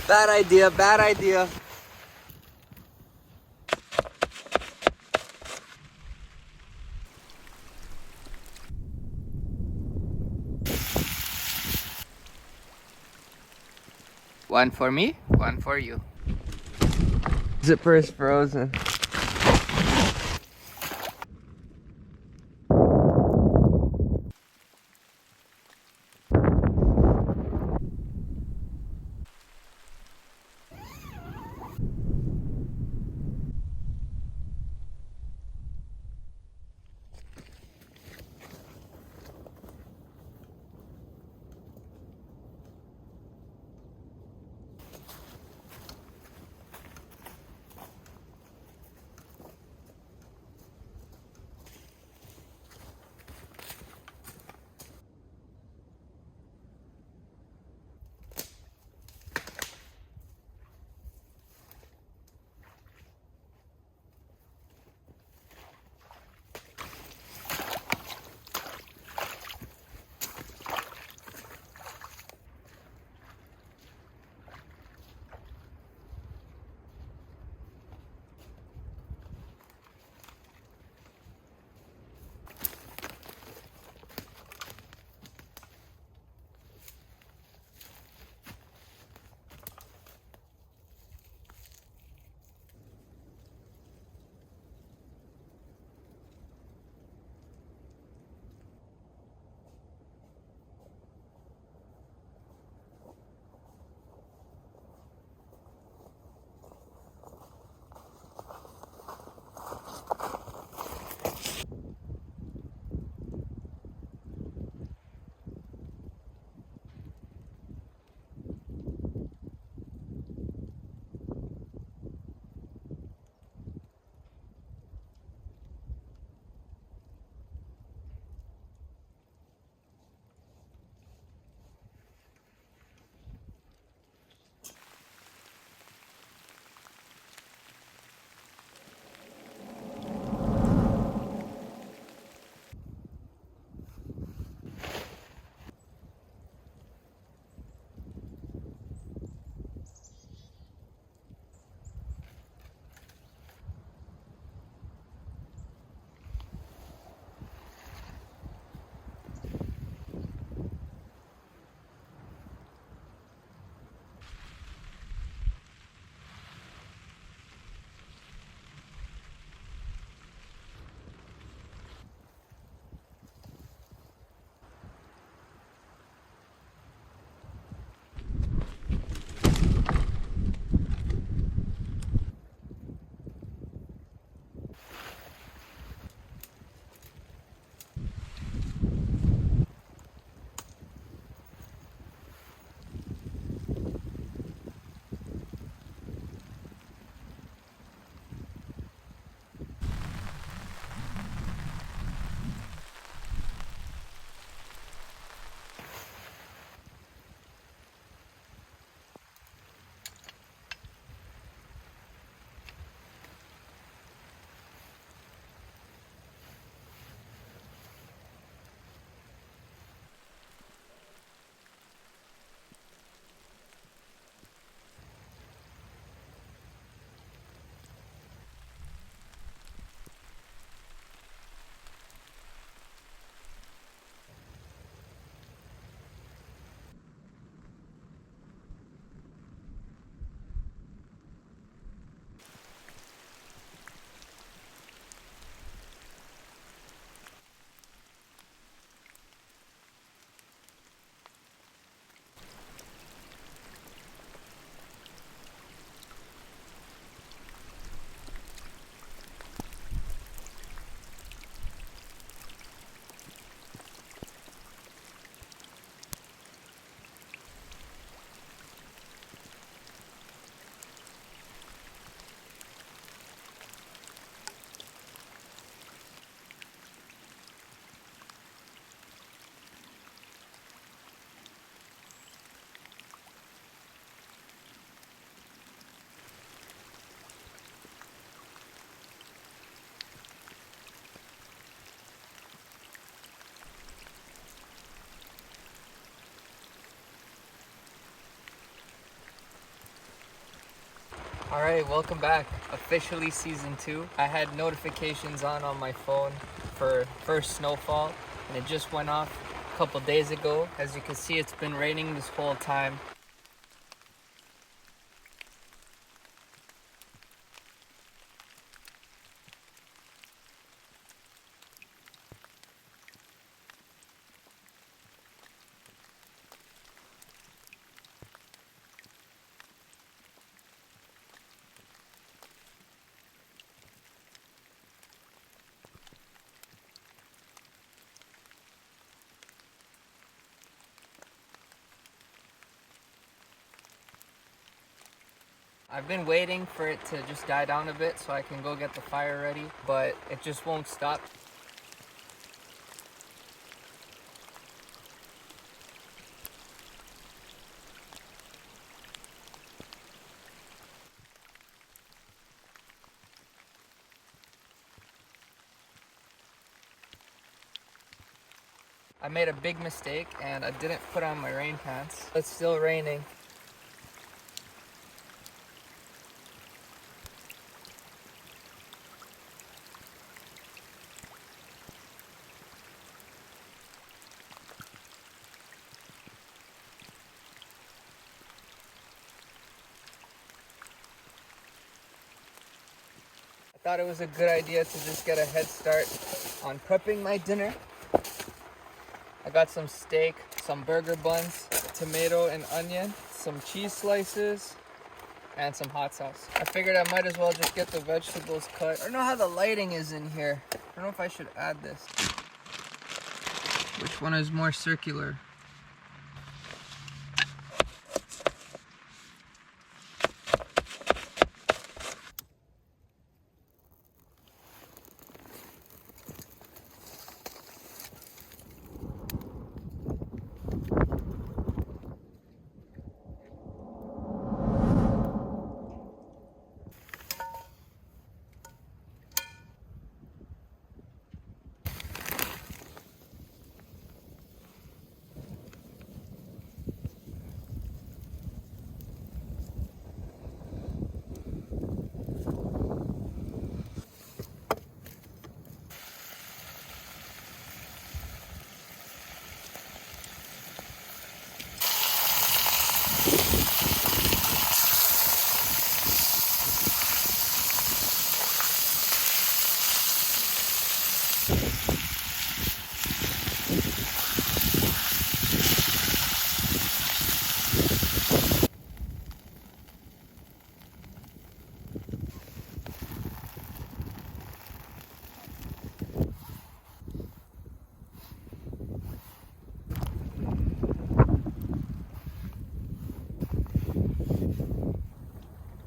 Bad idea, bad idea. One for me, one for you. Zipper is frozen. Alright, welcome back. Officially season 2. I had notifications on my phone for first snowfall, and it just went off a couple days ago. As you can see, it's been raining this whole time. I've been waiting for it to just die down a bit so I can go get the fire ready, but it just won't stop. I made a big mistake and I didn't put on my rain pants. It's still raining. I thought it was a good idea to just get a head start on prepping my dinner. I got some steak, some burger buns, tomato and onion, some cheese slices, and some hot sauce. I figured I might as well just get the vegetables cut. I don't know how the lighting is in here. I don't know if I should add this. Which one is more circular?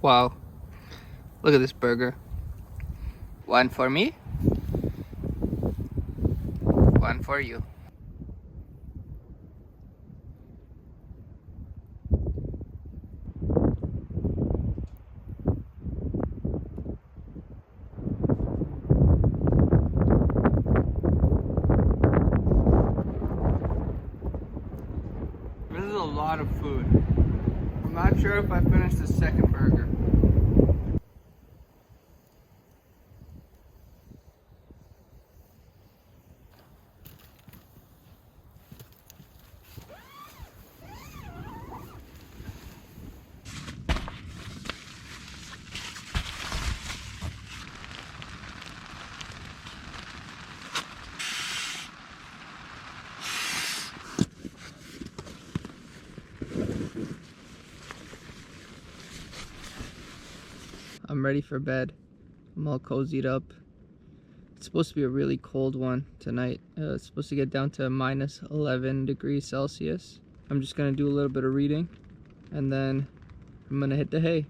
Wow, look at this burger. One for me, one for you. This is a lot of food. I'm not sure if I finished the second burger. I'm ready for bed. I'm all cozied up. It's supposed to be a really cold one tonight. It's supposed to get down to minus 11 degrees Celsius. I'm just gonna do a little bit of reading and then I'm gonna hit the hay.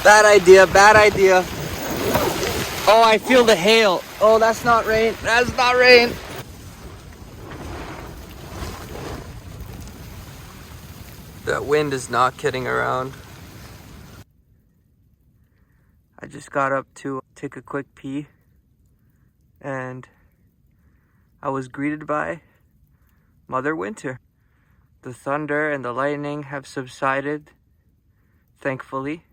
Bad idea, bad idea. Oh, I feel the hail. Oh, that's not rain. That's not rain. That wind is not kidding around. I just got up to take a quick pee and I was greeted by Mother Winter. The thunder and the lightning have subsided, thankfully.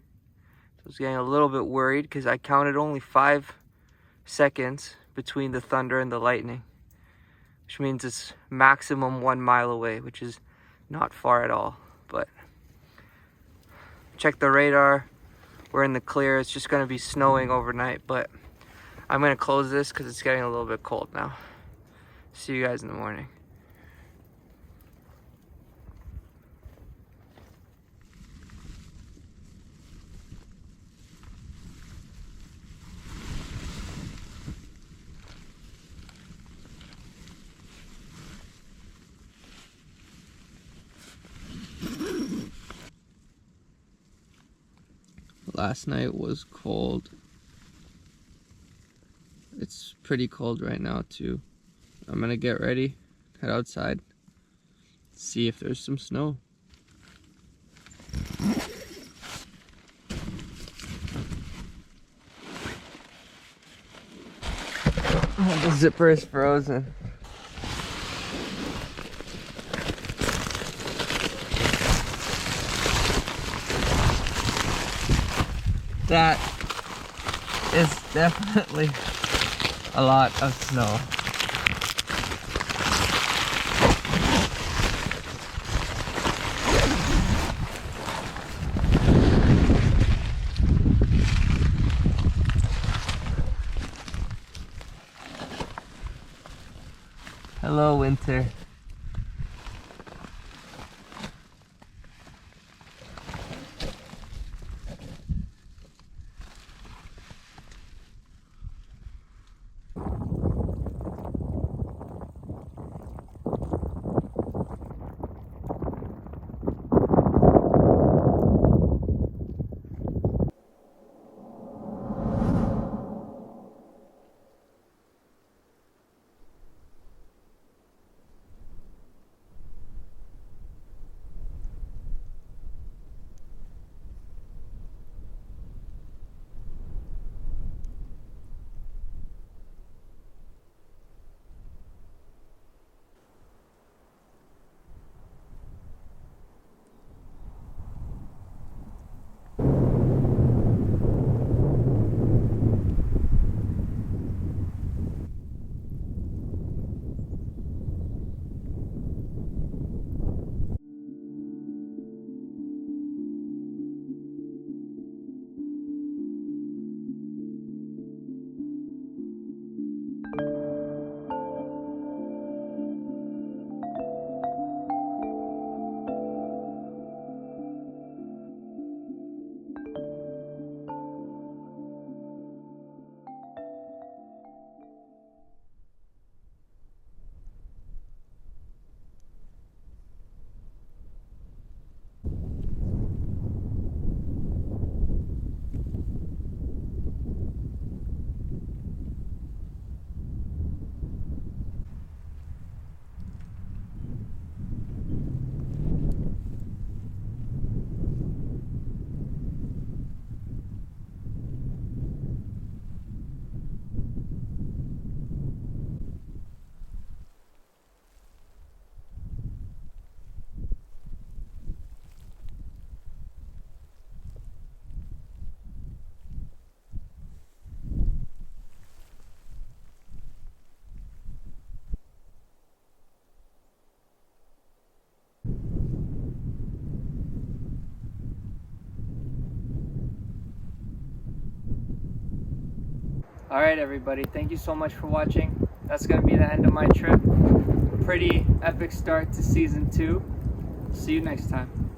I was getting a little bit worried because I counted only 5 seconds between the thunder and the lightning, which means it's maximum 1 mile away, which is not far at all. But check the radar, we're in the clear. It's just gonna be snowing overnight, but I'm gonna close this because it's getting a little bit cold now. See you guys in the morning. Last night was cold. It's pretty cold right now too. I'm gonna get ready, head outside, see if there's some snow. Oh, the zipper is frozen. That is definitely a lot of snow. Hello, winter. Alright everybody, thank you so much for watching. That's going to be the end of my trip. Pretty epic start to season 2. See you next time.